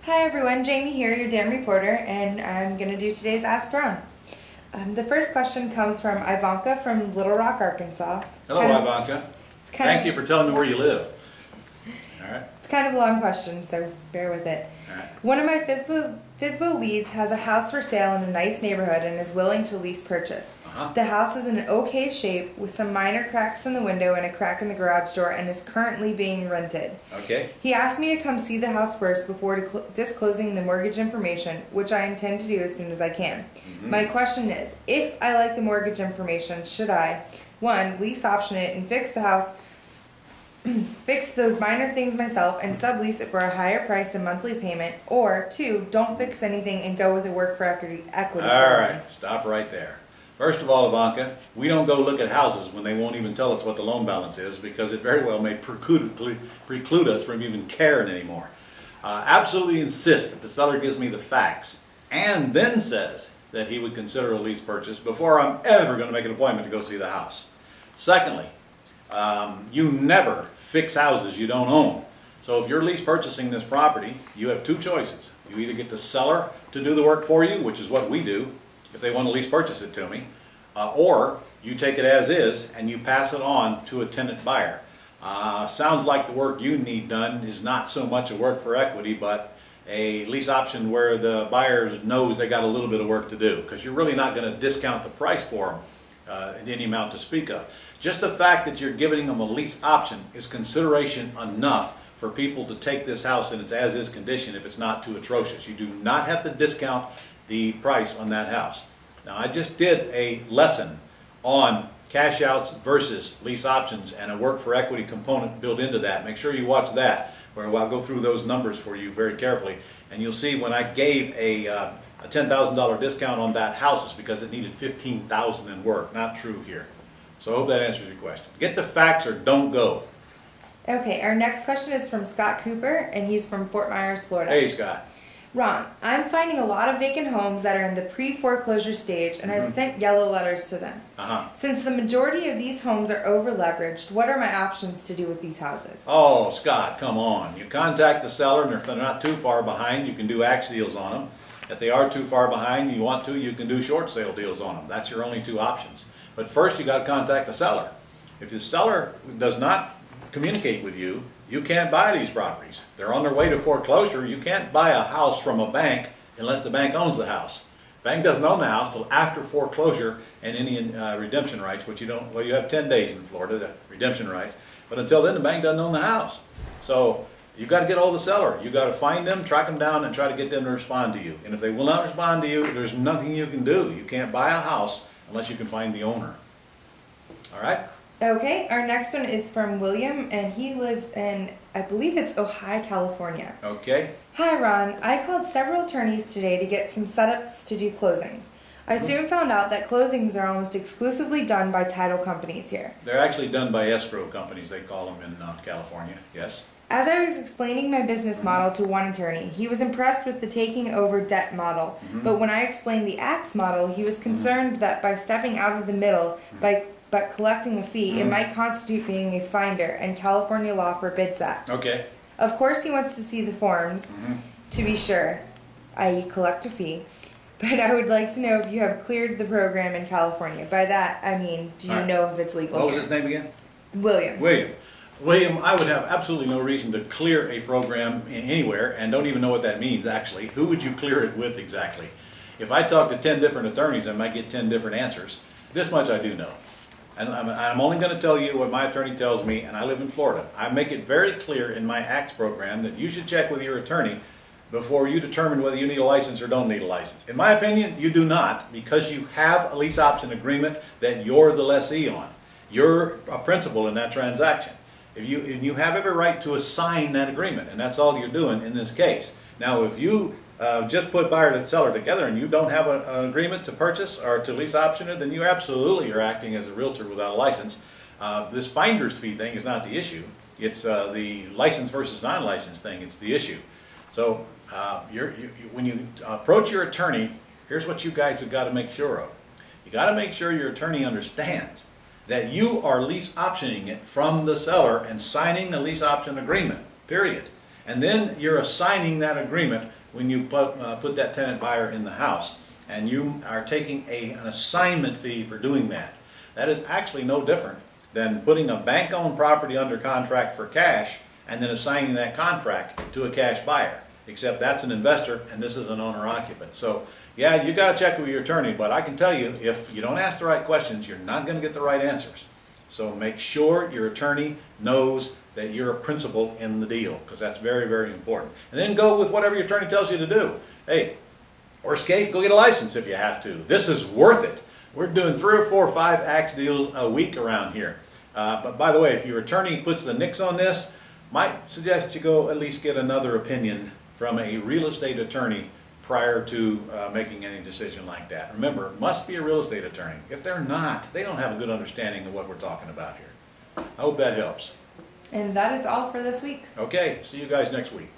Hi everyone, Jamie here, your dam reporter, and I'm going to do today's Ask Ron. The first question comes from Ivanka from Little Rock, Arkansas. Hello, Ivanka. Thank you for telling me where you live. All right. It's kind of a long question, so bear with it. All right. One of my FSBO leads has a house for sale in a nice neighborhood and is willing to lease purchase. The house is in an okay shape with some minor cracks in the window and a crack in the garage door and is currently being rented. Okay. He asked me to come see the house first before disclosing the mortgage information, which I intend to do as soon as I can. My question is, if I like the mortgage information, should I, 1, lease option it and fix the house, fix those minor things myself and sublease it for a higher price and monthly payment, or 2, don't fix anything and go with a work for equity? All right, stop right there. First of all, Ivanka, we don't go look at houses when they won't even tell us what the loan balance is, because it very well may preclude us from even caring anymore. Absolutely insist that the seller gives me the facts and then says that he would consider a lease purchase before I'm ever going to make an appointment to go see the house. Secondly, you never fix houses you don't own. So if you're lease purchasing this property, you have 2 choices. You either get the seller to do the work for you, which is what we do, if they want to lease purchase it to me, or you take it as is and you pass it on to a tenant buyer. Sounds like the work you need done is not so much a work for equity, but a lease option where the buyer knows they got a little bit of work to do, because you're really not going to discount the price for them in any amount to speak of. Just the fact that you're giving them a lease option is consideration enough for people to take this house in its as-is condition if it's not too atrocious. You do not have to discount the price on that house. Now, I just did a lesson on cash outs versus lease options and a work for equity component built into that. Make sure you watch that, where I'll go through those numbers for you very carefully, and you'll see when I gave a $10,000 discount on that house, it's because it needed $15,000 in work. Not true here. So I hope that answers your question. Get the facts or don't go. Okay, our next question is from Scott Cooper, and he's from Fort Myers, Florida. Hey, Scott. Ron, I'm finding a lot of vacant homes that are in the pre-foreclosure stage, and I've sent yellow letters to them. Since the majority of these homes are over-leveraged, what are my options to do with these houses? Oh, Scott, come on. You contact the seller, and if they're not too far behind, you can do axe deals on them. If they are too far behind and you want to, you can do short sale deals on them. That's your only 2 options. But first, you got to contact the seller. If the seller does not communicate with you, you can't buy these properties. They're on their way to foreclosure. You can't buy a house from a bank unless the bank owns the house. The bank doesn't own the house till after foreclosure and any redemption rights, which you don't, well, you have 10 days in Florida, the redemption rights, but until then the bank doesn't own the house. So you've got to get hold of the seller. You've got to find them, track them down, and try to get them to respond to you. And if they will not respond to you, there's nothing you can do. You can't buy a house unless you can find the owner. All right? Okay, our next one is from William, and he lives in, I believe it's Ojai, California. Okay. Hi, Ron. I called several attorneys today to get some setups to do closings. I soon found out that closings are almost exclusively done by title companies here. They're actually done by escrow companies, they call them in California, yes. As I was explaining my business model to one attorney, he was impressed with the taking over debt model, but when I explained the axe model, he was concerned that by stepping out of the middle, but collecting a fee, it might constitute being a finder, and California law forbids that. Okay. Of course he wants to see the forms, to be sure, i.e. collect a fee, but I would like to know if you have cleared the program in California. By that, I mean, do you know if it's legal What here? was his name again? William. William, I would have absolutely no reason to clear a program anywhere, and don't even know what that means, actually. Who would you clear it with exactly? If I talk to 10 different attorneys, I might get 10 different answers. This much I do know. And I'm only going to tell you what my attorney tells me, and I live in Florida. I make it very clear in my ACTS program that you should check with your attorney before you determine whether you need a license or don't need a license. In my opinion, you do not, because you have a lease option agreement that you're the lessee on. You're a principal in that transaction. You have every right to assign that agreement, and that's all you're doing in this case. Now, if you just put buyer and seller together and you don't have an agreement to purchase or to lease option it, then you absolutely are acting as a realtor without a license. This finder's fee thing is not the issue. It's the license versus non-license thing. It's the issue. So when you approach your attorney, here's what you guys have got to make sure of. You got to make sure your attorney understands that you are lease optioning it from the seller and signing the lease option agreement, period. And then you're assigning that agreement when you put that tenant buyer in the house. And you are taking an assignment fee for doing that. That is actually no different than putting a bank-owned property under contract for cash and then assigning that contract to a cash buyer. Except that's an investor and this is an owner-occupant. So yeah, you got to check with your attorney, but I can tell you, if you don't ask the right questions, you're not going to get the right answers. So make sure your attorney knows that you're a principal in the deal, because that's very, very important. And then go with whatever your attorney tells you to do. Hey, worst case, go get a license if you have to. This is worth it. We're doing 3 or 4 or 5 axe deals a week around here. But by the way, if your attorney puts the nix on this, might suggest you go at least get another opinion from a real estate attorney prior to making any decision like that. Remember, it must be a real estate attorney. If they're not, they don't have a good understanding of what we're talking about here. I hope that helps. And that is all for this week. Okay, see you guys next week.